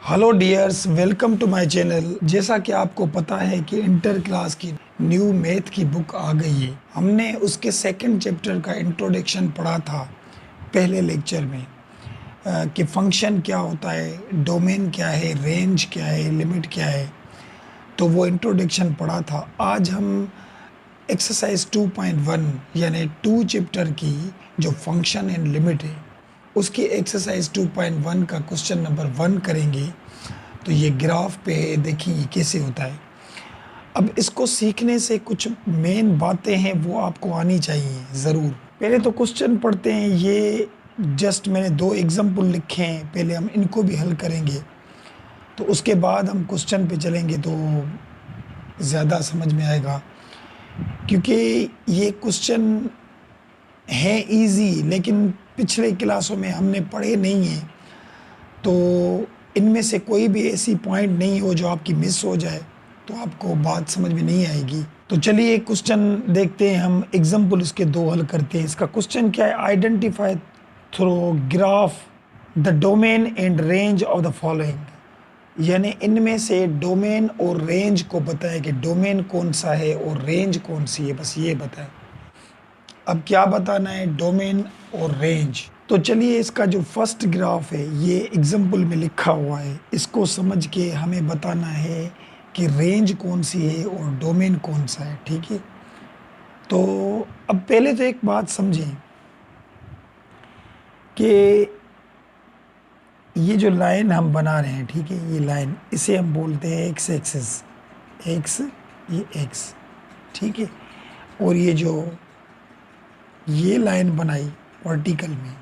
Hello dears, welcome to my channel. जैसा कि आपको पता है कि इंटर क्लास की न्यू मैथ की बुक आ गई है। हमने उसके सेकंड चैप्टर का इंट्रोडक्शन पढ़ा था पहले लेक्चर में कि फंक्शन क्या होता है, डोमेन क्या है, रेंज क्या है, लिमिट क्या है। तो वो इंट्रोडक्शन पढ़ा था। आज हम एक्सरसाइज 2.1 यानी 2 चैप्टर की जो फंक्शन एंड लिमिट है उसकी एक्सरसाइज 2.1 का क्वेश्चन नंबर 1 करेंगे। तो ये ग्राफ पे देखिए ये कैसे होता है। अब इसको सीखने से कुछ मेन बातें हैं वो आपको आनी चाहिए ज़रूर। पहले तो क्वेश्चन पढ़ते हैं। ये जस्ट मैंने 2 एग्जाम्पल लिखे हैं, पहले हम इनको भी हल करेंगे तो उसके बाद हम क्वेश्चन पे चलेंगे तो ज़्यादा समझ में आएगा। क्योंकि ये क्वेश्चन है इजी, लेकिन पिछले क्लासों में हमने पढ़े नहीं हैं, तो इनमें से कोई भी ऐसी पॉइंट नहीं हो जो आपकी मिस हो जाए तो आपको बात समझ में नहीं आएगी। तो चलिए एक क्वेश्चन देखते हैं, हम एग्जाम्पल इसके 2 हल करते हैं। इसका क्वेश्चन क्या है? Identify through graph the domain and range of the following. यानी इनमें से डोमेन और रेंज को बताए कि डोमेन कौन सा है और रेंज कौन सी है, बस ये बताएं। अब क्या बताना है? डोमेन और रेंज। तो चलिए इसका जो फर्स्ट ग्राफ है ये एग्जाम्पल में लिखा हुआ है, इसको समझ के हमें बताना है कि रेंज कौन सी है और डोमेन कौन सा है। ठीक है, तो अब पहले तो एक बात समझें कि ये जो लाइन हम बना रहे हैं, ठीक है, ये लाइन इसे हम बोलते हैं एक्स एक्सिस, एक्स, ये एक्स, ठीक है। और ये लाइन बनाई वर्टिकल में,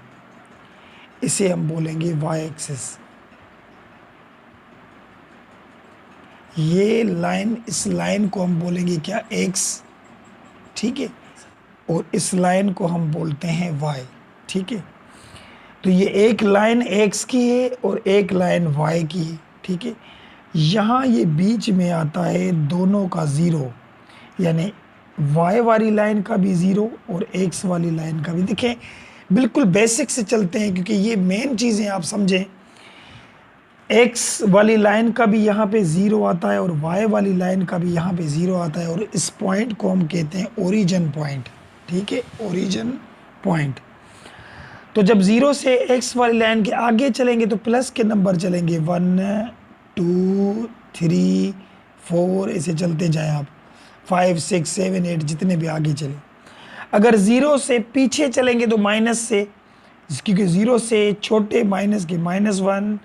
इसे हम बोलेंगे वाई एक्सिस। ये लाइन, इस लाइन को हम बोलेंगे क्या? एक्स, ठीक है। और इस लाइन को हम बोलते हैं वाई, ठीक है। तो ये एक लाइन एक्स की है और एक लाइन वाई की है, ठीक है। यहाँ ये बीच में आता है दोनों का ज़ीरो, यानी वाई वाली लाइन का भी ज़ीरो और एक्स वाली लाइन का भी। देखें, बिल्कुल बेसिक से चलते हैं क्योंकि ये मेन चीज़ें आप समझें। एक्स वाली लाइन का भी यहाँ पे ज़ीरो आता है और वाई वाली लाइन का भी यहाँ पे ज़ीरो आता है, और इस पॉइंट को हम कहते हैं ओरिजिन पॉइंट, ठीक है, ओरिजिन पॉइंट। तो जब ज़ीरो से एक्स वाली लाइन के आगे चलेंगे तो प्लस के नंबर चलेंगे, 1 2 3 4 ऐसे चलते जाएं आप, 5 6 7 8 जितने भी आगे चले। अगर ज़ीरो से पीछे चलेंगे तो माइनस से, क्योंकि ज़ीरो से छोटे माइनस के -1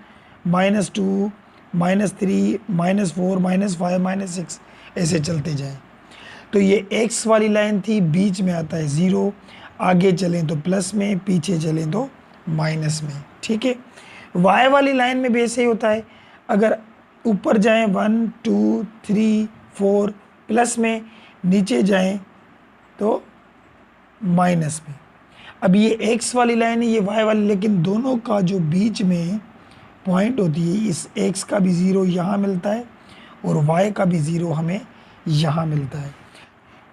-2 -3 -4 -5 -6 ऐसे चलते जाएं। तो ये एक्स वाली लाइन थी, बीच में आता है ज़ीरो, आगे चलें तो प्लस में, पीछे चलें तो माइनस में, ठीक है। वाई वाली लाइन में भी ऐसे ही होता है। अगर ऊपर जाएं 1 2 3 4 प्लस में, नीचे जाएं तो माइनस में। अब ये एक्स वाली लाइन है, ये वाई वाली, लेकिन दोनों का जो बीच में पॉइंट होती है, इस एक्स का भी ज़ीरो यहाँ मिलता है और वाई का भी ज़ीरो हमें यहाँ मिलता है।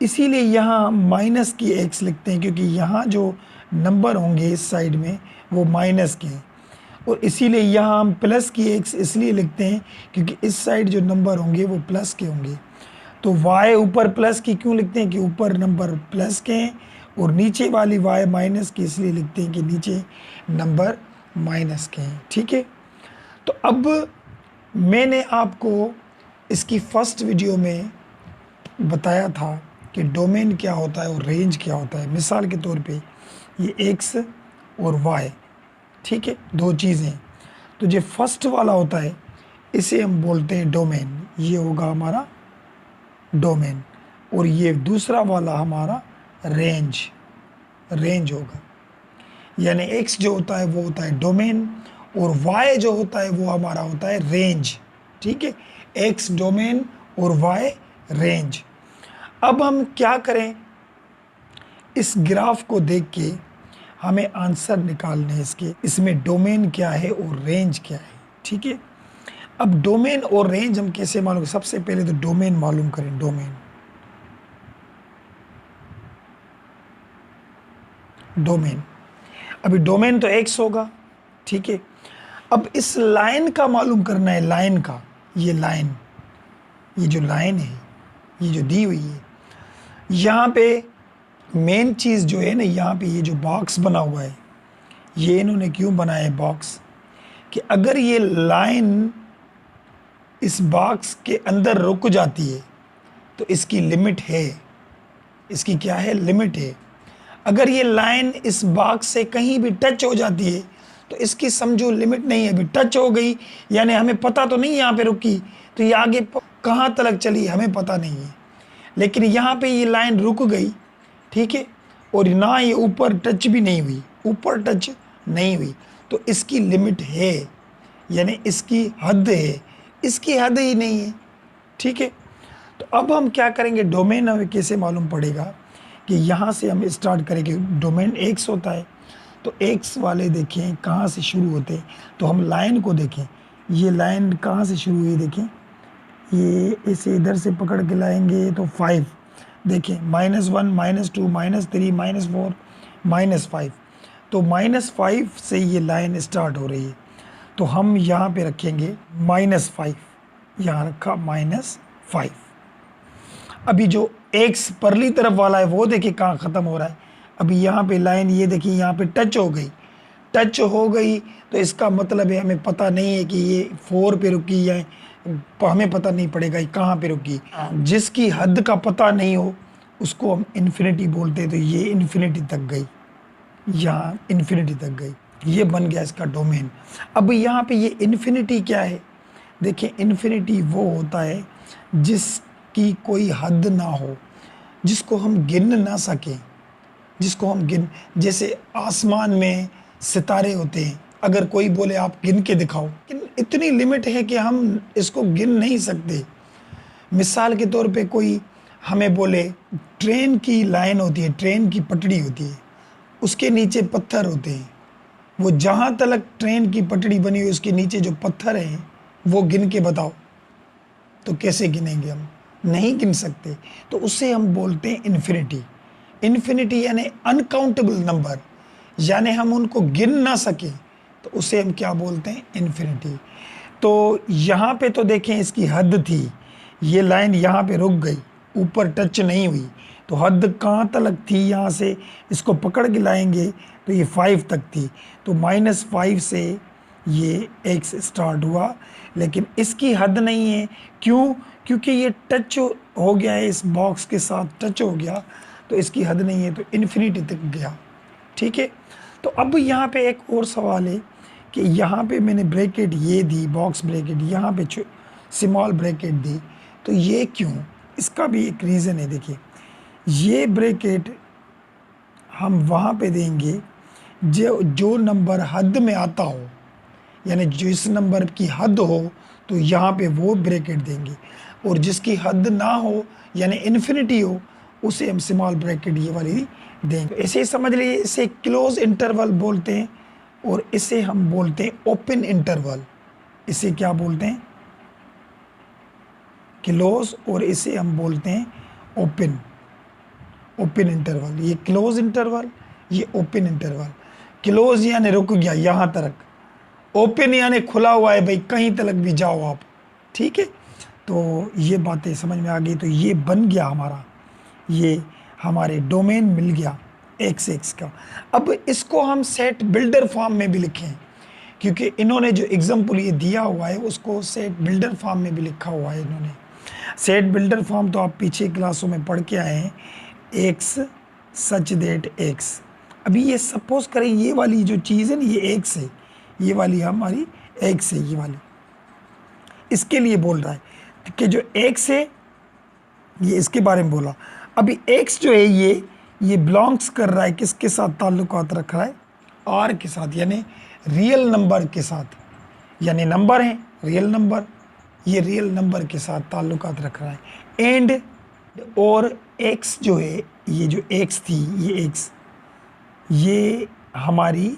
इसीलिए यहाँ हम माइनस की एक्स लिखते हैं, क्योंकि यहाँ जो नंबर होंगे इस साइड में वो माइनस के हैं। और इसीलिए यहाँ हम प्लस की एक्स इसलिए लिखते हैं क्योंकि इस साइड जो नंबर होंगे वो प्लस के होंगे। तो वाई ऊपर प्लस की क्यों लिखते हैं? कि ऊपर नंबर प्लस के हैं, और नीचे वाली वाई माइनस की इसलिए लिखते हैं कि नीचे नंबर माइनस के हैं, ठीक है। तो अब मैंने आपको इसकी फर्स्ट वीडियो में बताया था कि डोमेन क्या होता है और रेंज क्या होता है। मिसाल के तौर पे ये एक्स और वाई, ठीक है, 2 चीज़ें। तो जो फर्स्ट वाला होता है इसे हम बोलते हैं डोमेन, ये होगा हमारा डोमेन। और ये दूसरा वाला हमारा रेंज, रेंज होगा। यानी एक्स जो होता है वो होता है डोमेन और वाई जो होता है वो हमारा होता है रेंज, ठीक है। एक्स डोमेन और वाई रेंज। अब हम क्या करें? इस ग्राफ को देख के हमें आंसर निकालने हैं इसके, इसमें डोमेन क्या है और रेंज क्या है, ठीक है। अब डोमेन और रेंज हम कैसे मालूम? सबसे पहले तो डोमेन मालूम करें। डोमेन, अभी डोमेन तो एक्स होगा, ठीक है। अब इस लाइन का मालूम करना है, लाइन का, ये लाइन, ये जो लाइन है, ये जो दी हुई है, यहाँ पे मेन चीज़ जो है ना, यहाँ पे ये जो बॉक्स बना हुआ है, ये इन्होंने क्यों बनाया है बॉक्स, कि अगर ये लाइन इस बॉक्स के अंदर रुक जाती है तो इसकी लिमिट है, इसकी क्या है, लिमिट है। अगर ये लाइन इस बॉक्स से कहीं भी टच हो जाती है तो इसकी समझो लिमिट नहीं है, अभी टच हो गई यानी हमें पता तो नहीं यहाँ पे रुकी, तो ये आगे कहाँ तक चली हमें पता नहीं है, लेकिन यहाँ पे ये लाइन रुक गई, ठीक है, और ना ये ऊपर टच भी नहीं हुई, ऊपर टच नहीं हुई, तो इसकी लिमिट है, यानी इसकी हद है, इसकी हद ही नहीं है, ठीक है। तो अब हम क्या करेंगे, डोमेन हमें कैसे मालूम पड़ेगा, कि यहाँ से हम स्टार्ट करेंगे, डोमेन एक्स होता है, तो एक्स वाले देखें कहाँ से शुरू होते हैं, तो हम लाइन को देखें, ये लाइन कहाँ से शुरू हुई, देखें ये इसे इधर से पकड़ के लाएंगे तो 5, देखें -1 -2 -3 -4 -5, तो -5 से ये लाइन स्टार्ट हो रही है, तो हम यहाँ पे रखेंगे -5, यहाँ रखा -5। अभी जो एक्स परली तरफ वाला है वो देखिए कहाँ ख़त्म हो रहा है, अभी यहाँ पे लाइन ये देखिए यहाँ पे टच हो गई, टच हो गई तो इसका मतलब है हमें पता नहीं है कि ये 4 पे रुकी या हमें पता नहीं पड़ेगा ये कहाँ पे रुकी। जिसकी हद का पता नहीं हो उसको हम इन्फिनिटी बोलते हैं, तो ये इन्फिनिटी तक गई, यहाँ इन्फिनिटी तक गई, ये बन गया इसका डोमेन। अब यहाँ पे ये इन्फिनिटी क्या है, देखिए इन्फिनिटी वो होता है जिसकी कोई हद ना हो, जिसको हम गिन ना सकें, जिसको हम गिन, जैसे आसमान में सितारे होते हैं, अगर कोई बोले आप गिन के दिखाओ, इतनी लिमिट है कि हम इसको गिन नहीं सकते। मिसाल के तौर पे कोई हमें बोले ट्रेन की लाइन होती है, ट्रेन की पटड़ी होती है, उसके नीचे पत्थर होते हैं, वो जहाँ तक ट्रेन की पटड़ी बनी हुई उसके नीचे जो पत्थर हैं वो गिन के बताओ, तो कैसे गिनेंगे, हम नहीं गिन सकते, तो उससे हम बोलते हैं इन्फिनिटी। इन्फिनिटी यानी अनकाउंटेबल नंबर, यानी हम उनको गिन ना सकें, तो उसे हम क्या बोलते हैं, इन्फिनिटी। तो यहाँ पे तो देखें इसकी हद थी, ये लाइन यहाँ पे रुक गई, ऊपर टच नहीं हुई, तो हद कहाँ तक थी, यहाँ से इसको पकड़ के लाएंगे तो ये 5 तक थी, तो -5 से ये x स्टार्ट हुआ, लेकिन इसकी हद नहीं है, क्यों, क्योंकि ये टच हो गया है, इस बॉक्स के साथ टच हो गया, तो इसकी हद नहीं है, तो इन्फिनिटी तक गया, ठीक है। तो अब यहाँ पे एक और सवाल है कि यहाँ पे मैंने ब्रैकेट ये दी, बॉक्स ब्रैकेट, यहाँ पे स्मॉल ब्रैकेट दी, तो ये क्यों, इसका भी एक रीज़न है। देखिए ये ब्रैकेट हम वहाँ पे देंगे जो नंबर हद में आता हो, यानी जिस नंबर की हद हो तो यहाँ पे वो ब्रैकेट देंगे, और जिसकी हद ना हो यानी इन्फिनिटी हो उसे हम स्मॉल ब्रैकेट ये वाली देंगे। ऐसे समझ लीजिए, इसे क्लोज इंटरवल बोलते हैं और इसे हम बोलते हैं ओपन इंटरवल। इसे क्या बोलते हैं, क्लोज, और इसे हम बोलते हैं ओपन, ओपन इंटरवल। ये क्लोज इंटरवल, ये ओपन इंटरवल। क्लोज यानी रुक गया यहाँ तक, ओपन यानी खुला हुआ है, भाई कहीं तक भी जाओ आप, ठीक है। तो ये बातें समझ में आ गई, तो ये बन गया हमारा, ये हमारे डोमेन मिल गया x का। अब इसको हम सेट बिल्डर फॉर्म में भी लिखें, क्योंकि इन्होंने जो एग्जाम्पल ये दिया हुआ है उसको सेट बिल्डर फॉर्म में भी लिखा हुआ है इन्होंने। सेट बिल्डर फॉर्म तो आप पीछे क्लासों में पढ़ के आए हैं, x सच दैट x। अभी ये सपोज करें ये वाली जो चीज़ है ना, ये x है, ये वाली हमारी x है, ये वाली, इसके लिए बोल रहा है कि जो x है ये इसके बारे में बोला। अभी x जो है ये बिलोंग्स कर रहा है, किसके साथ ताल्लुकात रख रहा है, r के साथ, यानी रियल नंबर के साथ, यानी नंबर है रियल नंबर, ये रियल नंबर के साथ ताल्लुकात रख रहा है। एंड और x जो है, ये जो x थी, ये x ये हमारी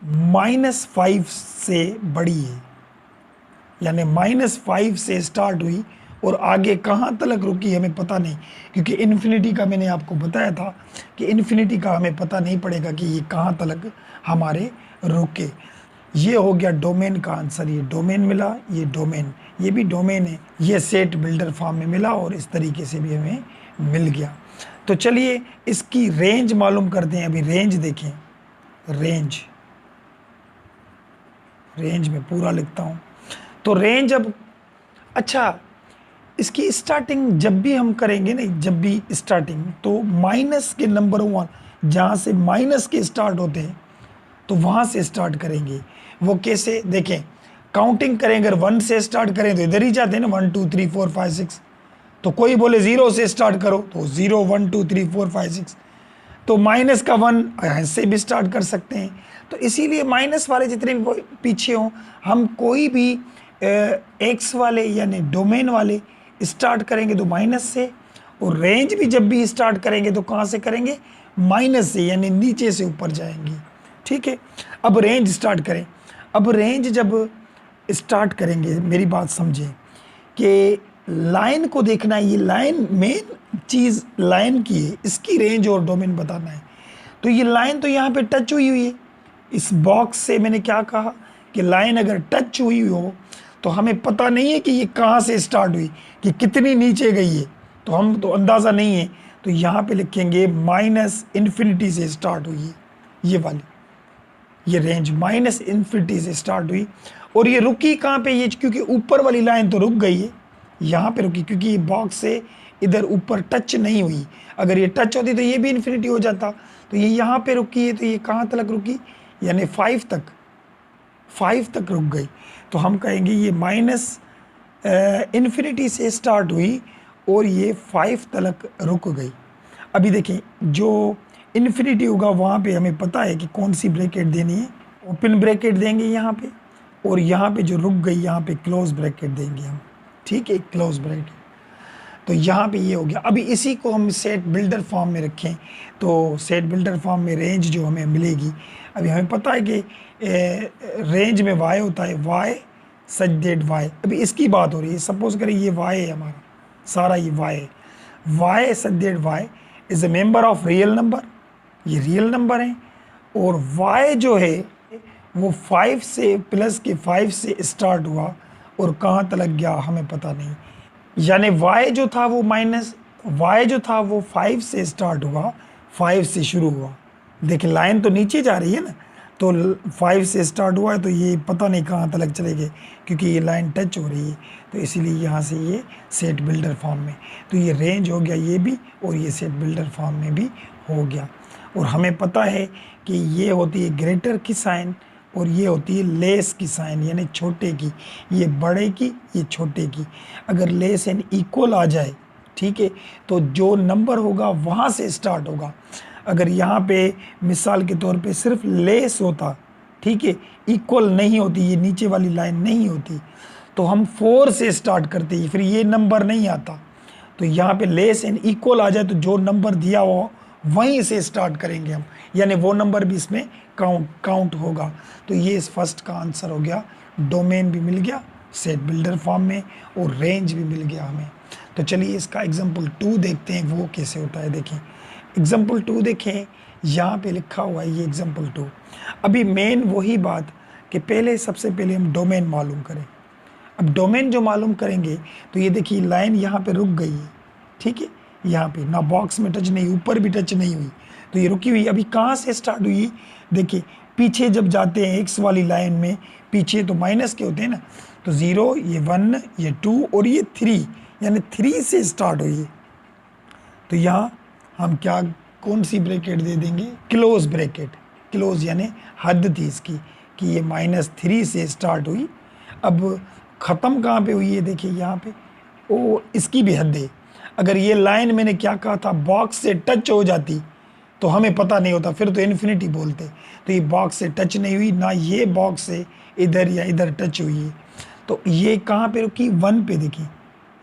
-5 से बड़ी है, यानी -5 से स्टार्ट हुई और आगे कहाँ तक रुकी हमें पता नहीं, क्योंकि इन्फिनिटी का मैंने आपको बताया था कि इन्फिनिटी का हमें पता नहीं पड़ेगा कि ये कहाँ तक हमारे रुके। ये हो गया डोमेन का आंसर, ये डोमेन मिला, ये डोमेन, ये भी डोमेन है, ये सेट बिल्डर फॉर्म में मिला और इस तरीके से भी हमें मिल गया। तो चलिए इसकी रेंज मालूम करते हैं। अभी रेंज देखें, रेंज, रेंज में पूरा लिखता हूं। तो रेंज अब, अच्छा इसकी स्टार्टिंग जब भी हम करेंगे ना, जब भी स्टार्टिंग, तो माइनस के नंबर 1 जहाँ से माइनस के स्टार्ट होते हैं तो वहाँ से स्टार्ट करेंगे। वो कैसे देखें, काउंटिंग करें, अगर 1 से स्टार्ट करें तो इधर ही जाते हैं ना, 1 2 3 4 5 6। तो कोई बोले 0 से स्टार्ट करो तो 0 1 2 3 4 5 6। तो माइनस का 1 ऐसे भी स्टार्ट कर सकते हैं। तो इसीलिए माइनस वाले जितने भी पीछे हों, हम कोई भी एक्स वाले यानी डोमेन वाले स्टार्ट करेंगे तो माइनस से, और रेंज भी जब भी स्टार्ट करेंगे तो कहाँ से करेंगे, माइनस से, यानी नीचे से ऊपर जाएंगे। ठीक है, अब रेंज स्टार्ट करें। अब रेंज जब स्टार्ट करेंगे, मेरी बात समझें कि लाइन को देखना है, ये लाइन मेन चीज़ लाइन की है, इसकी रेंज और डोमेन बताना है। तो ये लाइन तो यहाँ पे टच हुई हुई है इस बॉक्स से। मैंने क्या कहा कि लाइन अगर टच हुई हो तो हमें पता नहीं है कि ये कहाँ से स्टार्ट हुई, कि कितनी नीचे गई है, तो हम तो अंदाज़ा नहीं है। तो यहाँ पे लिखेंगे माइनस इन्फिनिटी से स्टार्ट हुई है ये वाली, ये रेंज माइनस इन्फिनिटी से स्टार्ट हुई। और ये रुकी कहाँ पे, ये क्योंकि ऊपर वाली लाइन तो रुक गई है, यहाँ पे रुकी क्योंकि ये बॉक्स से इधर ऊपर टच नहीं हुई। अगर ये टच होती तो ये भी इन्फिनिटी हो जाता। तो ये यहाँ पे रुकी है, तो ये कहाँ तक रुकी, यानी 5 तक, 5 तक रुक गई। तो हम कहेंगे ये माइनस इन्फिनिटी से स्टार्ट हुई और ये 5 तक रुक गई। अभी देखें, जो इन्फिनिटी होगा वहाँ पे हमें पता है कि कौन सी ब्रैकेट देनी है, ओपन ब्रैकेट देंगे यहाँ पे, और यहाँ पे जो रुक गई यहाँ पे क्लोज ब्रैकेट देंगे हम। ठीक है, क्लोज ब्रैकेट। तो यहाँ पे ये हो गया। अभी इसी को हम सेट बिल्डर फॉर्म में रखें तो सेट बिल्डर फॉर्म में रेंज जो हमें मिलेगी, अभी हमें पता है कि रेंज में वाई होता है, वाई सच दैट वाई। अभी इसकी बात हो रही है, सपोज करें ये वाई है हमारा सारा, ये वाई है, Y such that Y is a member of real number, ये रियल नंबर है। और वाई जो है वो 5 से प्लस के 5 से स्टार्ट हुआ और कहाँ तक गया हमें पता नहीं। यानी y जो था वो माइनस, y जो था वो 5 से स्टार्ट हुआ, 5 से शुरू हुआ। देखिए लाइन तो नीचे जा रही है ना, तो 5 से स्टार्ट हुआ है, तो ये पता नहीं कहाँ तक चले गए क्योंकि ये लाइन टच हो रही है। तो इसीलिए यहाँ से ये सेट बिल्डर फॉर्म में, तो ये रेंज हो गया ये भी, और ये सेट बिल्डर फॉर्म में भी हो गया। और हमें पता है कि ये होती है ग्रेटर की साइन और ये होती है लेस की साइन, यानी छोटे की, ये बड़े की, ये छोटे की। अगर लेस एंड इक्वल आ जाए, ठीक है, तो जो नंबर होगा वहाँ से स्टार्ट होगा। अगर यहाँ पे मिसाल के तौर पे सिर्फ लेस होता, ठीक है, इक्वल नहीं होती, ये नीचे वाली लाइन नहीं होती, तो हम 4 से स्टार्ट करते हैं, फिर ये नंबर नहीं आता। तो यहाँ पे लेस एंड इक्वल आ जाए तो जो नंबर दिया हो वहीं से स्टार्ट करेंगे हम, यानी वो नंबर भी इसमें काउंट होगा। तो ये इस फर्स्ट का आंसर हो गया। डोमेन भी मिल गया सेट बिल्डर फॉर्म में और रेंज भी मिल गया हमें। तो चलिए इसका एग्जांपल 2 देखते हैं वो कैसे होता है। देखें एग्जांपल 2 देखें, यहाँ पे लिखा हुआ है ये एग्जांपल 2। अभी मेन वही बात कि पहले सबसे पहले हम डोमेन मालूम करें। अब डोमेन जो मालूम करेंगे तो ये देखिए लाइन यहाँ पे रुक गई है, ठीक है, यहाँ पे ना बॉक्स में टच नहीं, ऊपर भी टच नहीं हुई, तो ये रुकी हुई। अभी कहाँ से स्टार्ट हुई, देखिए पीछे जब जाते हैं एक्स वाली लाइन में, पीछे तो माइनस के होते हैं ना, तो 0, ये 1, ये 2 और ये 3, यानी 3 से स्टार्ट हुई है। तो यहाँ हम क्या, कौन सी ब्रैकेट दे देंगे, क्लोज ब्रैकेट। क्लोज यानी हद थी इसकी कि ये -3 से स्टार्ट हुई। अब ख़त्म कहाँ पे हुई है, देखिए यहाँ पे, और इसकी भी हद है। अगर ये लाइन मैंने क्या कहा था, बॉक्स से टच हो जाती तो हमें पता नहीं होता, फिर तो इन्फिनिटी बोलते। तो ये बॉक्स से टच नहीं हुई, ना ये बॉक्स से इधर या इधर टच हुई है। तो ये कहाँ पे रुकी, 1 पे। देखिए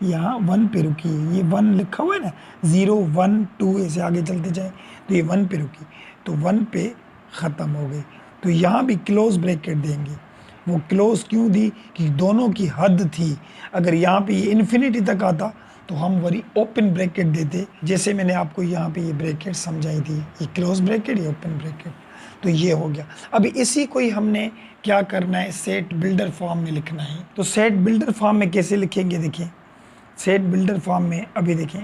यहाँ 1 पे रुकी है, ये 1 लिखा हुआ है ना, 0 1 2 ऐसे आगे चलते जाए, तो ये 1 पे रुकी, तो 1 पे ख़त्म हो गई। तो यहाँ भी क्लोज ब्रैकेट देंगे। वो क्लोज क्यों दी, कि दोनों की हद थी। अगर यहाँ पे ये इन्फिनिटी तक आता तो हम वही ओपन ब्रैकेट देते, जैसे मैंने आपको यहाँ पे ये ब्रैकेट समझाई थी, ये क्लोज ब्रैकेट, ये ओपन ब्रैकेट। तो ये हो गया। अभी इसी को ही हमने क्या करना है, सेट बिल्डर फॉर्म में लिखना है। तो सेट बिल्डर फॉर्म में कैसे लिखेंगे, देखिए सेट बिल्डर फॉर्म में अभी देखें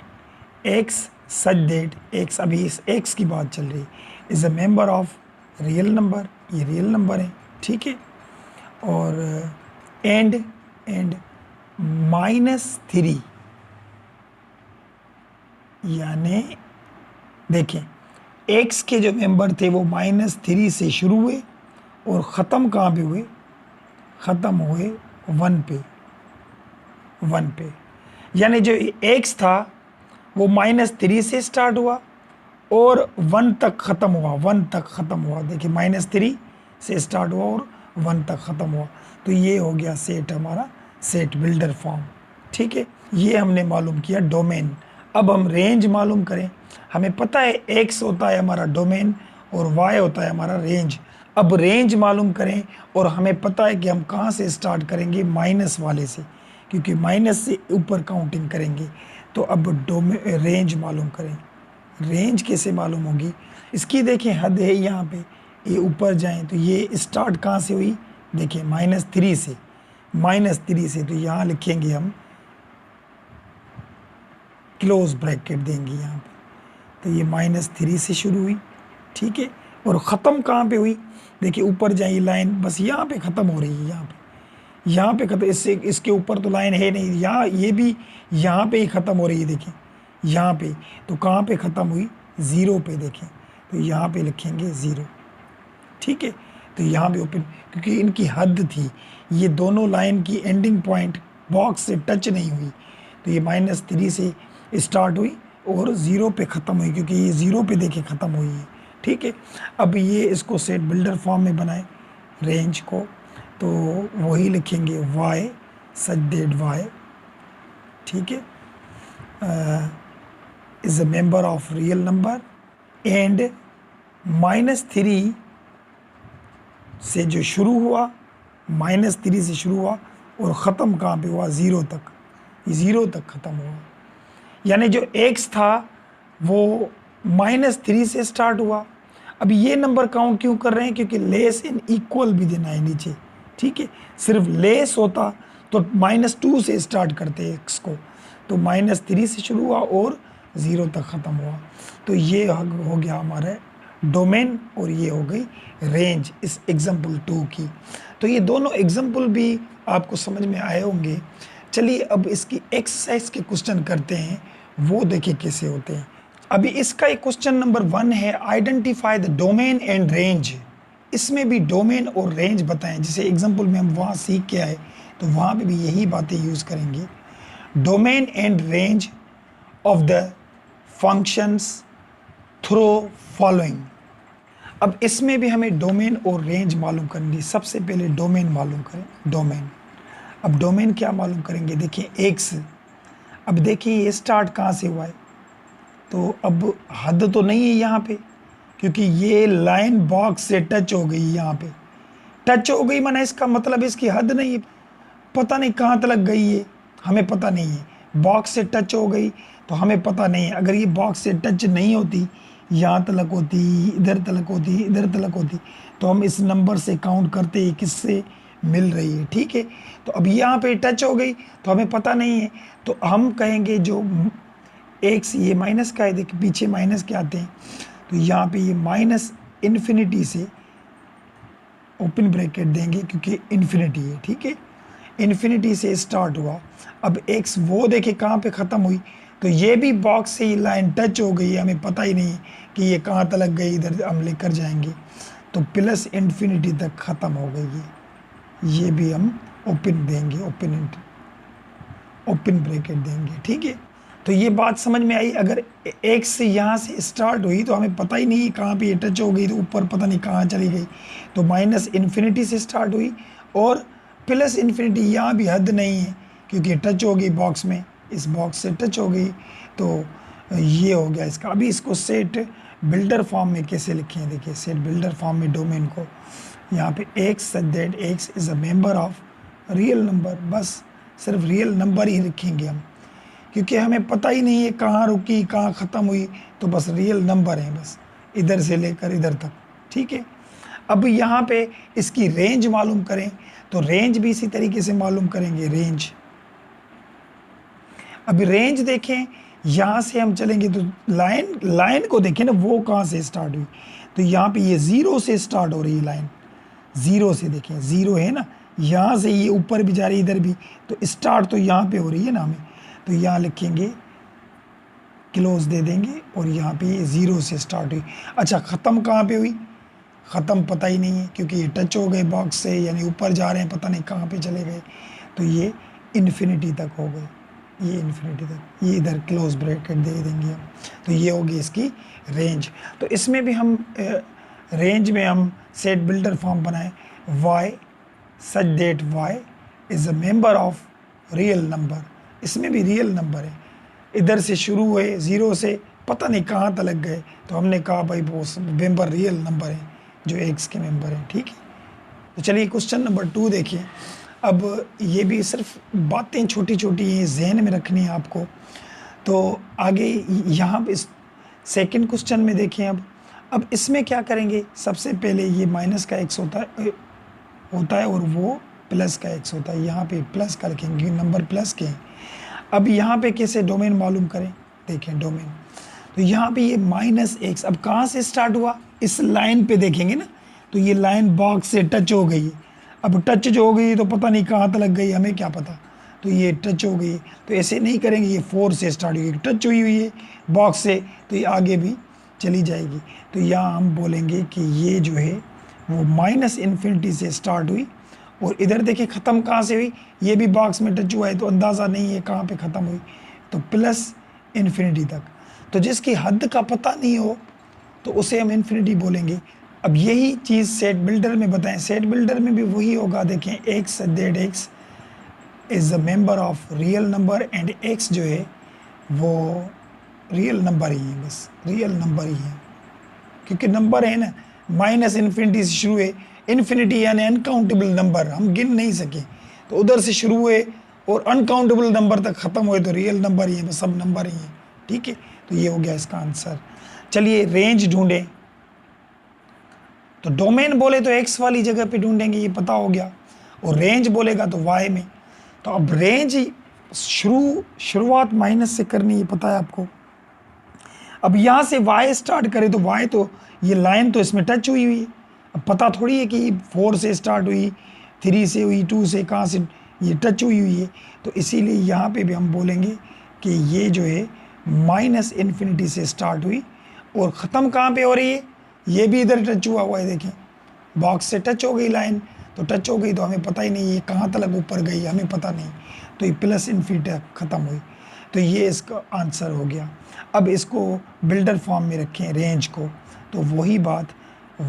एक्स सच दैट एक्स, अभी इस एक्स की बात चल रही है, is a member of real number, ये रियल नंबर है, ठीक है। और एंड -3, यानी देखें एक्स के जो मेंबर थे वो -3 से शुरू हुए और ख़त्म कहाँ पे हुए, ख़त्म हुए 1 पे, 1 पे। यानी जो एक्स था वो -3 से स्टार्ट हुआ और 1 तक ख़त्म हुआ, 1 तक ख़त्म हुआ। देखिए -3 से स्टार्ट हुआ और 1 तक ख़त्म हुआ। तो ये हो गया सेट हमारा, सेट बिल्डर फॉर्म, ठीक है। ये हमने मालूम किया डोमेन। अब हम रेंज मालूम करें। हमें पता है एक्स होता है हमारा डोमेन और वाई होता है हमारा रेंज। अब रेंज मालूम करें और हमें पता है कि हम कहाँ से स्टार्ट करेंगे, माइनस वाले से, क्योंकि माइनस से ऊपर काउंटिंग करेंगे। तो अब रेंज मालूम करें। रेंज कैसे मालूम होगी, इसकी देखें हद है यहाँ पे, ये ऊपर जाएं तो ये स्टार्ट कहाँ से हुई, देखिए -3 से, -3 से। तो यहाँ लिखेंगे हम क्लोज ब्रैकेट देंगे यहाँ पे। तो ये -3 से शुरू हुई, ठीक है। और ख़त्म कहाँ पे हुई, देखिए ऊपर जाइए लाइन बस यहाँ पे ख़त्म हो रही है, यहाँ पे ख़त्म, इससे इसके ऊपर तो लाइन है नहीं, यहाँ ये भी यहाँ पे ही ख़त्म हो रही है, देखिए यहाँ पे। तो कहाँ पे ख़त्म हुई, 0 पे, देखें तो यहाँ पे लिखेंगे 0, ठीक है। तो यहाँ पे ओपन, क्योंकि इनकी हद थी, ये दोनों लाइन की एंडिंग पॉइंट बॉक्स से टच नहीं हुई। तो ये -3 से स्टार्ट हुई और 0 पे ख़त्म हुई, क्योंकि ये 0 पे देखे ख़त्म हुई है, ठीक है। अब ये इसको सेट बिल्डर फॉर्म में बनाए रेंज को, तो वही लिखेंगे y सच दैट y, ठीक है, is a member of real number and -3 से जो शुरू हुआ, -3 से शुरू हुआ और ख़त्म कहाँ पे हुआ, 0 तक, 0 तक ख़त्म हुआ। यानी जो x था वो -3 से स्टार्ट हुआ। अब ये नंबर काउंट क्यों कर रहे हैं, क्योंकि लेस इन इक्वल भी देना है नीचे, ठीक है। सिर्फ लेस होता तो -2 से स्टार्ट करते x को, तो -3 से शुरू हुआ और 0 तक ख़त्म हुआ। तो ये हो गया हमारा डोमेन और ये हो गई रेंज इस एग्जाम्पल 2 की। तो ये दोनों एग्जाम्पल भी आपको समझ में आए होंगे। चलिए अब इसकी एक्सरसाइज के क्वेश्चन करते हैं, वो देखिए कैसे होते हैं। अभी इसका एक क्वेश्चन नंबर 1 है, identify the domain and range. इसमें भी डोमेन और रेंज बताएं, जैसे एग्जाम्पल में हम वहाँ सीख के आए तो वहाँ पे भी यही बातें यूज़ करेंगे। Domain and range of the functions through following. अब इसमें भी हमें डोमेन और रेंज मालूम करनी है। सबसे पहले डोमेन मालूम करें, डोमेन। अब डोमेन क्या मालूम करेंगे, देखिए एक्स, अब देखिए ये स्टार्ट कहाँ से हुआ है, तो अब हद तो नहीं है यहाँ पे, क्योंकि ये लाइन बॉक्स से टच हो गई, यहाँ पे टच हो गई, माना इसका मतलब इसकी हद नहीं है, पता नहीं कहाँ तक गई है, हमें पता नहीं है। बॉक्स से टच हो गई तो हमें पता नहीं है। अगर ये बॉक्स से टच नहीं होती, यहाँ तलक होती, इधर तलक होती, इधर तलक होती, तो हम इस नंबर से काउंट करते ही किससे मिल रही है, ठीक है। तो अब यहाँ पे टच हो गई तो हमें पता नहीं है, तो हम कहेंगे जो एक्स, ये माइनस का है, देखिए पीछे माइनस के आते हैं, तो यहाँ पे ये -इन्फिनिटी से ओपन ब्रैकेट देंगे, क्योंकि इन्फिनिटी है, ठीक है, इन्फिनिटी से स्टार्ट हुआ। अब एक्स वो देखे कहाँ पे ख़त्म हुई, तो ये भी बॉक्स से ही लाइन टच हो गई है, हमें पता ही नहीं कि ये कहाँ तक गई, इधर हम लेकर जाएंगे, तो प्लस इन्फिनिटी तक ख़त्म हो गई है। ये भी हम ओपन देंगे, ओपन ब्रैकेट देंगे, ठीक है। तो ये बात समझ में आई। अगर एक्स से यहाँ से स्टार्ट हुई तो हमें पता ही नहीं कहाँ पे ये टच हो गई, तो ऊपर पता नहीं कहाँ चली गई, तो -इन्फिनिटी से स्टार्ट हुई और प्लस इन्फिनिटी, यहाँ भी हद नहीं है, क्योंकि टच हो गई बॉक्स में, इस बॉक्स से टच हो गई, तो ये हो गया इसका। अभी इसको सेट बिल्डर फॉर्म में कैसे लिखें, देखिए सेट बिल्डर फॉर्म में डोमेन को यहाँ पे x such that x is a member of real number, बस सिर्फ रियल नंबर ही लिखेंगे हम, क्योंकि हमें पता ही नहीं है कहाँ रुकी कहाँ ख़त्म हुई, तो बस रियल नंबर है, बस इधर से लेकर इधर तक, ठीक है। अब यहाँ पे इसकी रेंज मालूम करें, तो रेंज भी इसी तरीके से मालूम करेंगे, रेंज। अभी रेंज देखें, यहाँ से हम चलेंगे तो लाइन को देखें ना, वो कहाँ से स्टार्ट हुई, तो यहाँ पे ये 0 से स्टार्ट हो रही है लाइन, 0 से देखें, 0 है ना, यहाँ से ये ऊपर भी जा रही है, इधर भी, तो स्टार्ट तो यहाँ पे हो रही है ना हमें, तो यहाँ लिखेंगे क्लोज दे देंगे, और यहाँ पे ये 0 से स्टार्ट हुई। अच्छा, ख़त्म कहाँ पे हुई, ख़त्म पता ही नहीं है, क्योंकि ये टच हो गए बॉक्स से, यानी ऊपर जा रहे हैं, पता नहीं कहाँ पे चले गए, तो ये इन्फिनिटी तक हो गए, ये इन्फिनिटी तक, ये इधर क्लोज ब्रैकेट दे देंगे हम, तो ये होगी इसकी रेंज। तो इसमें भी हम रेंज में हम सेट बिल्डर फॉर्म बनाए, y such that y is a member of real number, इसमें भी रियल नंबर है, इधर से शुरू हुए 0 से, पता नहीं कहाँ तक गए, तो हमने कहा भाई वो मेंबर रियल नंबर है जो x के मेंबर है, ठीक है। तो चलिए क्वेश्चन नंबर 2 देखिए। अब ये भी सिर्फ बातें छोटी छोटी हैं, जहन में रखनी है आपको। तो आगे यहाँ पे सेकंड क्वेश्चन में देखें, अब इसमें क्या करेंगे, सबसे पहले ये माइनस का x होता है और वो प्लस का x होता है, यहाँ पे प्लस का लिखेंगे, नंबर प्लस के हैं। अब यहाँ पे कैसे डोमेन मालूम करें, देखें डोमेन, तो यहाँ पे ये -x अब कहाँ से स्टार्ट हुआ, इस लाइन पे देखेंगे ना, तो ये लाइन बॉक्स से टच हो गई, अब टच जो हो गई तो पता नहीं कहाँ तक लग गई, हमें क्या पता, तो ये टच हो गई, तो ऐसे नहीं करेंगे, ये 4 से स्टार्ट हुई, टच हुई हुई है बॉक्स से, तो ये आगे भी चली जाएगी। तो यहाँ हम बोलेंगे कि ये जो है वो -इन्फिनिटी से स्टार्ट हुई, और इधर देखिए ख़त्म कहाँ से हुई, ये भी बॉक्स में टच हुआ है, तो अंदाज़ा नहीं है कहाँ पे ख़त्म हुई, तो +इन्फिनिटी तक। तो जिसकी हद का पता नहीं हो तो उसे हम इन्फिनिटी बोलेंगे। अब यही चीज़ सेट बिल्डर में बताएं, सेट बिल्डर में भी वही होगा, देखें x that x is a member of real number, and x जो है वो रियल नंबर ही है, बस रियल नंबर ही है, क्योंकि नंबर है ना, -इन्फिनिटी से शुरू है, इन्फिनिटी यानी अनकाउंटेबल नंबर, हम गिन नहीं सके, तो उधर से शुरू हुए और अनकाउंटेबल नंबर तक ख़त्म हुए, तो रियल नंबर ही है, बस सब नंबर ही हैं, ठीक है। तो ये हो गया इसका आंसर। चलिए रेंज ढूंढें, तो डोमेन बोले तो x वाली जगह पे ढूंढेंगे, ये पता हो गया, और रेंज बोलेगा तो y में। तो अब रेंज शुरुआत माइनस से करनी, ये पता है आपको। अब यहाँ से y स्टार्ट करें तो y तो ये लाइन तो इसमें टच हुई हुई है, अब पता थोड़ी है कि 4 से स्टार्ट हुई, 3 से हुई, 2 से, कहाँ से ये टच हुई हुई है, तो इसीलिए यहाँ पे भी हम बोलेंगे कि ये जो है -इन्फिनिटी से स्टार्ट हुई, और ख़त्म कहाँ पे हो रही है, ये भी इधर टच हुआ है, देखें बॉक्स से टच हो गई लाइन, तो टच हो गई तो हमें पता ही नहीं ये कहाँ तक ऊपर गई, हमें पता नहीं, तो ये +इन्फिनिटी ख़त्म हुई, तो ये इसका आंसर हो गया। अब इसको बिल्डर फॉर्म में रखें रेंज को, तो वही बात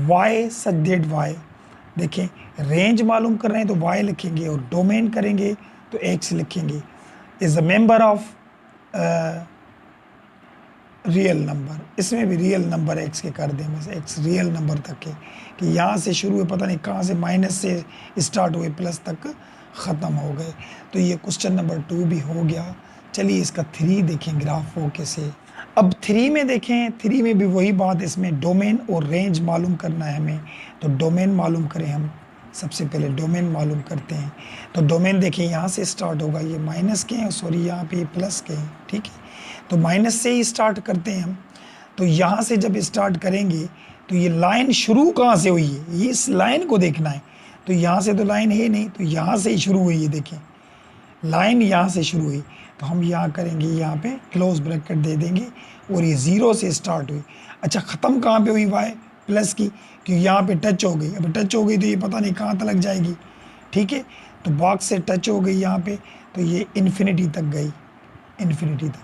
y सच दैट y, देखें रेंज मालूम कर रहे हैं तो y लिखेंगे, और डोमेन करेंगे तो x लिखेंगे, is a member of real number, इसमें भी रियल नंबर x के कर दें, बस x रियल नंबर तक के, कि यहाँ से शुरू हुए पता नहीं कहाँ से माइनस से स्टार्ट हुए प्लस तक ख़त्म हो गए। तो ये क्वेश्चन नंबर 2 भी हो गया। चलिए इसका 3 देखें ग्राफ वो कैसे। अब 3 में देखें, 3 में भी वही बात, इसमें डोमेन और रेंज मालूम करना है हमें, तो डोमेन मालूम करें हम, सबसे पहले डोमेन मालूम करते हैं। तो डोमेन देखें यहाँ से स्टार्ट होगा, ये माइनस के हैं, सॉरी यहाँ पे ये प्लस के हैं, ठीक है, तो माइनस से ही स्टार्ट करते हैं हम। तो यहाँ से जब स्टार्ट करेंगे तो ये लाइन शुरू कहाँ से हुई है, ये इस लाइन को देखना है, तो यहाँ से तो लाइन है नहीं, तो यहाँ से ही शुरू हुई है, देखें लाइन यहाँ से शुरू हुई, तो हम यहाँ करेंगे, यहाँ पे क्लोज ब्रैकेट दे देंगे, और ये 0 से स्टार्ट हुई। अच्छा, ख़त्म कहाँ पे हुई y प्लस की, क्योंकि यहाँ पे टच हो गई, अब टच हो गई तो ये पता नहीं कहाँ तक लग जाएगी, ठीक है, तो बॉक्स से टच हो गई यहाँ पे, तो ये इन्फिनिटी तक गई, इन्फिनिटी तक,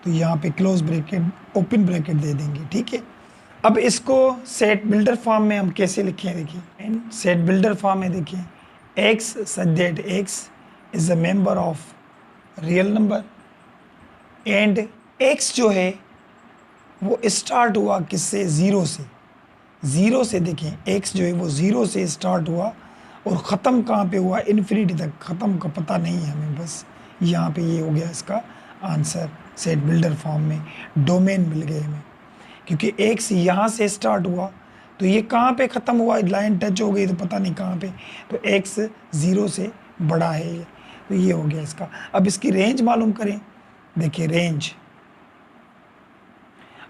तो यहाँ पे क्लोज ब्रैकेट ओपन ब्रैकेट दे देंगे, ठीक है। अब इसको सेट बिल्डर फॉर्म में हम कैसे लिखें, देखिए सेट बिल्डर फॉर्म में देखिए x such that x is a member of real number, and x जो है वो स्टार्ट हुआ किससे, 0 से, 0 से, देखें x जो है वो 0 से स्टार्ट हुआ, और ख़त्म कहाँ पे हुआ, इन्फिनिटी तक, ख़त्म का पता नहीं है हमें, बस यहाँ पे ये हो गया इसका आंसर सेट बिल्डर फॉर्म में। डोमेन मिल गए हमें, क्योंकि x यहाँ से स्टार्ट हुआ तो ये कहाँ पे ख़त्म हुआ, लाइन टच हो गई तो पता नहीं कहाँ पे, तो x 0 से बड़ा है ये, तो ये हो गया इसका। अब इसकी रेंज मालूम करें, देखिए रेंज,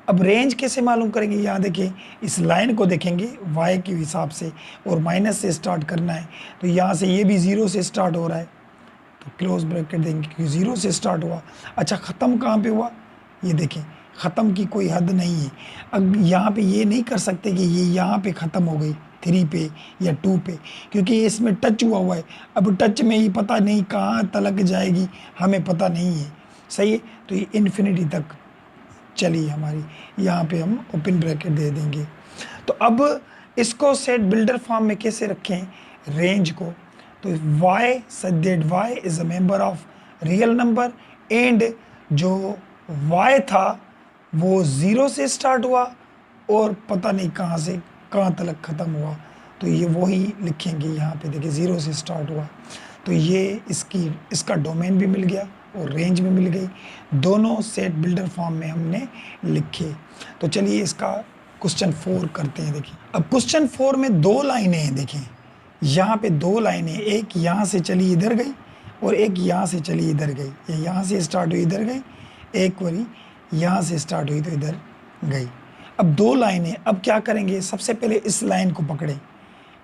अब रेंज कैसे मालूम करेंगे, यहाँ देखिए इस लाइन को देखेंगे y के हिसाब से और माइनस से स्टार्ट करना है, तो यहाँ से ये भी 0 से स्टार्ट हो रहा है, तो क्लोज ब्रैकेट देंगे क्योंकि 0 से स्टार्ट हुआ। अच्छा ख़त्म कहाँ पे हुआ, ये देखें ख़त्म की कोई हद नहीं है। अब यहाँ पे ये नहीं कर सकते कि ये यहाँ पे ख़त्म हो गई 3 पे या 2 पे, क्योंकि ये इसमें टच हुआ है। अब टच में ये पता नहीं कहाँ तलक जाएगी, हमें पता नहीं है, सही है। तो ये इन्फिनिटी तक चली हमारी, यहाँ पे हम ओपन ब्रैकेट दे देंगे। तो अब इसको सेट बिल्डर फॉर्म में कैसे रखें रेंज को, तो y such that y is a member of real number and जो y था वो 0 से स्टार्ट हुआ और पता नहीं कहाँ से कहाँ तक ख़त्म हुआ, तो ये वही लिखेंगे यहाँ पे, देखिए 0 से स्टार्ट हुआ, तो ये इसका डोमेन भी मिल गया और रेंज भी मिल गई, दोनों सेट बिल्डर फॉर्म में हमने लिखे। तो चलिए इसका क्वेश्चन 4 करते हैं। देखिए अब क्वेश्चन 4 में 2 लाइनें हैं, देखें यहाँ पे 2 लाइनें, एक यहाँ से चली इधर गई और एक यहाँ से चली इधर गई, ये यहाँ से स्टार्ट हुई इधर गई, एक बारी यहाँ से स्टार्ट हुई तो इधर गई। अब 2 लाइनें, अब क्या करेंगे, सबसे पहले इस लाइन को पकड़ें,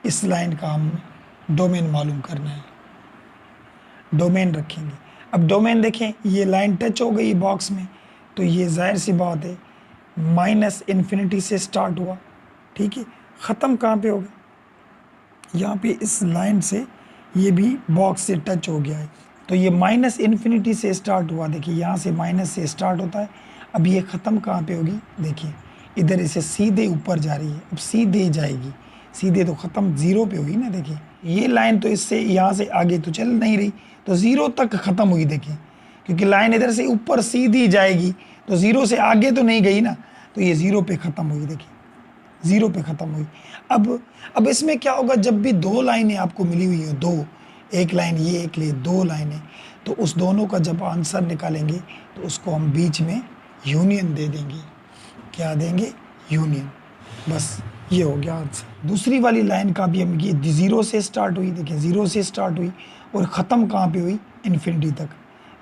इस लाइन का हम डोमेन मालूम करना है, डोमेन रखेंगे। अब डोमेन देखें ये लाइन टच हो गई बॉक्स में, तो ये जाहिर सी बात है माइनस इन्फिनिटी से स्टार्ट हुआ, ठीक है, ख़त्म कहाँ पे होगा, यहाँ पे इस लाइन से ये भी बॉक्स से टच हो गया है, तो ये माइनस इन्फिनिटी से स्टार्ट हुआ, देखिए यहाँ से माइनस से स्टार्ट होता है। अब ये ख़त्म कहाँ पे होगी, देखिए इधर इसे सीधे ऊपर जा रही है, अब सीधे जाएगी, सीधे तो ख़त्म 0 पे हुई ना, देखिए ये लाइन तो इससे यहाँ से आगे तो चल नहीं रही, तो 0 तक ख़त्म हुई, देखिए क्योंकि लाइन इधर से ऊपर सीधी जाएगी तो 0 से आगे तो नहीं गई ना, तो ये 0 पे ख़त्म हुई, देखिए 0 पे ख़त्म हुई। अब इसमें क्या होगा, जब भी 2 लाइनें आपको मिली हुई हो, 2, एक लाइन ये एक लिए 2 लाइनें, तो उस दोनों का जब आंसर निकालेंगे तो उसको हम बीच में यूनियन दे देंगे, क्या देंगे, यूनियन, बस ये हो गया आंसर। दूसरी वाली लाइन का भी हम ये 0 से स्टार्ट हुई, देखिए 0 से स्टार्ट हुई और ख़त्म कहाँ पे हुई, इन्फिनिटी तक,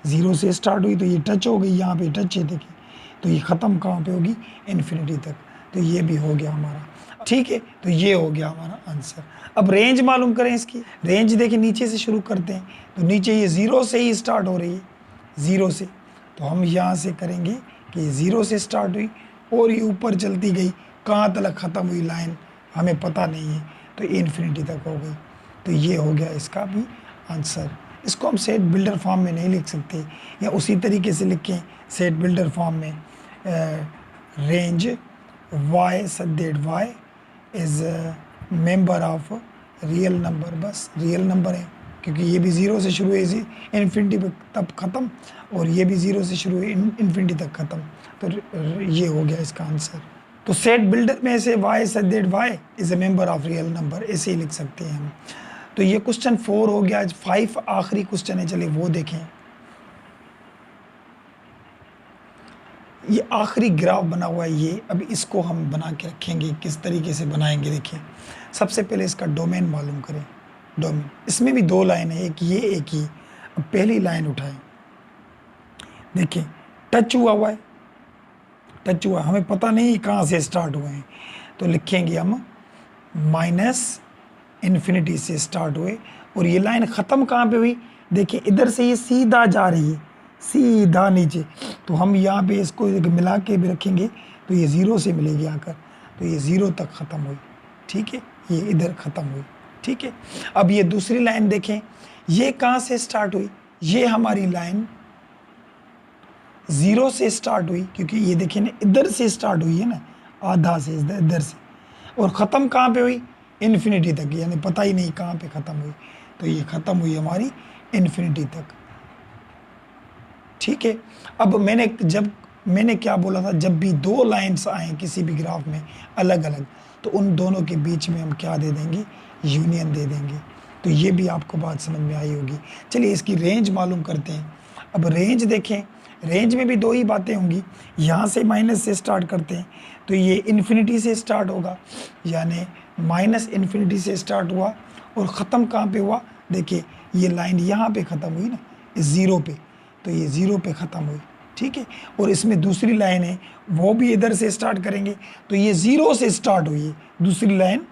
0 से स्टार्ट हुई तो ये टच हो गई, यहाँ पे टच है देखिए, तो ये ख़त्म कहाँ पे होगी, इन्फिनिटी तक, तो ये भी हो गया हमारा, ठीक है। तो ये हो गया हमारा आंसर। अब रेंज मालूम करें इसकी, रेंज देखिए नीचे से शुरू करते हैं, तो नीचे ये 0 से ही स्टार्ट हो रही है, 0 से, तो हम यहाँ से करेंगे कि 0 से स्टार्ट हुई और ये ऊपर चलती गई, कहाँ तक ख़त्म हुई लाइन हमें पता नहीं है, तो इन्फिनिटी तक हो गई, तो ये हो गया इसका भी आंसर। इसको हम सेट बिल्डर फॉर्म में नहीं लिख सकते, या उसी तरीके से लिखें सेट बिल्डर फॉर्म में, range y such that y is member of real number, बस रियल नंबर है क्योंकि ये भी 0 से शुरू हुई इन्फिनिटी पे तब ख़त्म, और ये भी 0 से शुरू हुई इन्फिनिटी तक ख़त्म, तो ये हो गया इसका आंसर। तो सेट बिल्डर में से y such that y is a member of real number ऐसे ही लिख सकते हैं हम। तो ये क्वेश्चन 4 हो गया। आज 5 आखिरी क्वेश्चन है, चलिए वो देखें। ये आखिरी ग्राफ बना हुआ है ये, अब इसको हम बना के रखेंगे, किस तरीके से बनाएंगे देखिए। सबसे पहले इसका डोमेन मालूम करें, डोमेन, इसमें भी 2 लाइन है, एक ये एक ये। अब पहली लाइन उठाएं, देखिए टच हुआ है, टच हुआ, हमें पता नहीं कहाँ से स्टार्ट हुए हैं, तो लिखेंगे हम माइनस इन्फिनिटी से स्टार्ट हुए, और ये लाइन ख़त्म कहाँ पे हुई, देखिए इधर से ये सीधा जा रही है, सीधा नीचे, तो हम यहाँ पे इसको मिला के भी रखेंगे तो ये 0 से मिलेगी आकर, तो ये 0 तक ख़त्म हुई, ठीक है, ये इधर ख़त्म हुई, ठीक है। अब ये दूसरी लाइन देखें, ये कहाँ से स्टार्ट हुई, ये हमारी लाइन 0 से स्टार्ट हुई, क्योंकि ये देखिए ना इधर से स्टार्ट हुई है ना, आधा से इधर से, और ख़त्म कहाँ पे हुई, इन्फिनिटी तक, यानी पता ही नहीं कहाँ पे ख़त्म हुई, तो ये ख़त्म हुई हमारी इन्फिनिटी तक, ठीक है। अब मैंने क्या बोला था, जब भी 2 लाइन्स आए किसी भी ग्राफ में अलग अलग, तो उन दोनों के बीच में हम क्या दे देंगे, यूनियन दे देंगे। तो ये भी आपको बात समझ में आई होगी। चलिए इसकी रेंज मालूम करते हैं। अब रेंज देखें, रेंज में भी 2 ही बातें होंगी, यहाँ से माइनस से स्टार्ट करते हैं, तो ये इन्फिनिटी से स्टार्ट होगा, यानी माइनस इन्फिनिटी से स्टार्ट हुआ और ख़त्म कहाँ पे हुआ, देखिए ये लाइन यहाँ पे ख़त्म हुई ना, इस ज़ीरो पे, तो ये ज़ीरो पे ख़त्म हुई, ठीक है। और इसमें दूसरी लाइन है, वो भी इधर से स्टार्ट करेंगे, तो ये ज़ीरो से स्टार्ट हुई है दूसरी लाइन,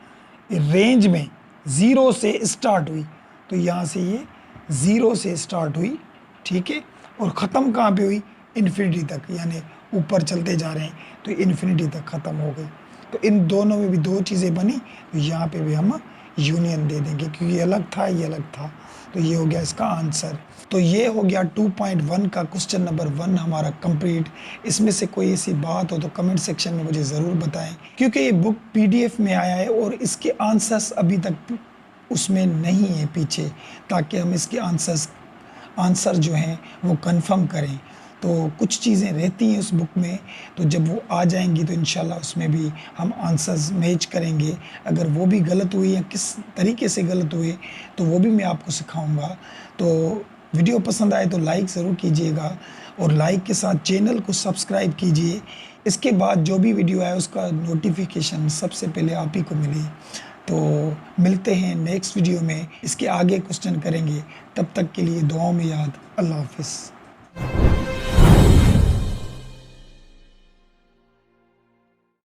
रेंज में ज़ीरो से स्टार्ट हुई, तो यहाँ से ये ज़ीरो से स्टार्ट हुई, ठीक है, और ख़त्म कहाँ पे हुई, इन्फिनिटी तक, यानी ऊपर चलते जा रहे हैं तो इन्फिनिटी तक ख़त्म हो गई। तो इन दोनों में भी दो चीज़ें बनी, तो यहाँ पे भी हम यूनियन दे देंगे, क्योंकि ये अलग था ये अलग था। तो ये हो गया इसका आंसर। तो ये हो गया 2.1 का क्वेश्चन नंबर 1 हमारा कंप्लीट। इसमें से कोई ऐसी बात हो तो कमेंट सेक्शन में मुझे ज़रूर बताएं, क्योंकि ये बुक पीडीएफ में आया है और इसके आंसर्स अभी तक उसमें नहीं है पीछे, ताकि हम इसके आंसर जो हैं वो कंफर्म करें। तो कुछ चीज़ें रहती हैं उस बुक में, तो जब वो आ जाएंगी तो इंशाल्लाह उसमें भी हम आंसर्स मैच करेंगे। अगर वो भी गलत हुई या किस तरीके से गलत हुए तो वो भी मैं आपको सिखाऊंगा। तो वीडियो पसंद आए तो लाइक ज़रूर कीजिएगा और लाइक के साथ चैनल को सब्सक्राइब कीजिए। इसके बाद जो भी वीडियो आए उसका नोटिफिकेशन सबसे पहले आप ही को मिले। तो मिलते हैं नेक्स्ट वीडियो में, इसके आगे क्वेश्चन करेंगे। तब तक के लिए दुआओं में याद। अल्लाह हाफिज़।